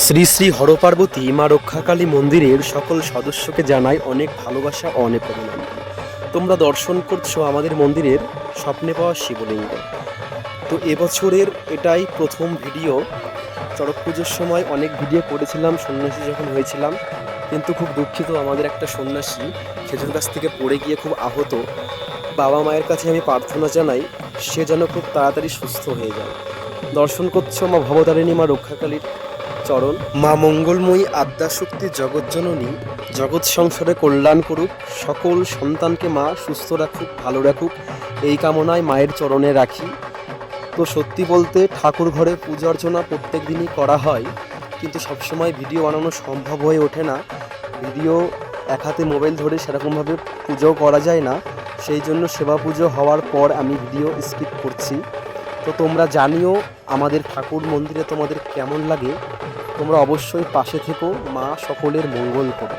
শ্রী শ্রী হরপার্বতী মা রক্ষাকালী মন্দিরের সকল সদস্যকে জানাই অনেক ভালোবাসা ও অনেক অভিনন্দন। তোমরা দর্শন করছো আমাদের মন্দিরের স্বপ্নে পাওয়া শিবলিঙ্গ। তো এবছরের এটাই প্রথম ভিডিও। চড়ক পুজোর সময় অনেক ভিডিও করেছিলাম সন্ন্যাসী যখন হয়েছিলাম, কিন্তু খুব দুঃখিত, আমাদের একটা সন্ন্যাসী খেজুর গাছ থেকে পড়ে গিয়ে খুব আহত। বাবা মায়ের কাছে আমি প্রার্থনা জানাই সে যেন খুব তাড়াতাড়ি সুস্থ হয়ে যায়। দর্শন করছো মা ভবতারিণী মা রক্ষাকালীর চরণ। মা মঙ্গলময়ী আদ্যাশক্তি জগৎজননী জগৎ সংসারে কল্যাণ করুক, সকল সন্তানকে মা সুস্থ রাখুক, ভালো রাখুক, এই কামনায় মায়ের চরণে রাখি। তো সত্যি বলতে ঠাকুর ঘরে পূজা অর্চনা প্রত্যেক দিনই করা হয়, কিন্তু সবসময় ভিডিও বানানো সম্ভব হয়ে ওঠে না। ভিডিও এক হাতে মোবাইল ধরে সেরকমভাবে পুজোও করা যায় না, সেই জন্য সেবা পুজো হওয়ার পর আমি ভিডিও স্কিপ করছি। তো তোমরা জানিও আমাদের ঠাকুর মন্দিরে তোমাদের কেমন লাগে। তোমরা অবশ্যই পাশে থেকো, মা সকলের মঙ্গল করো।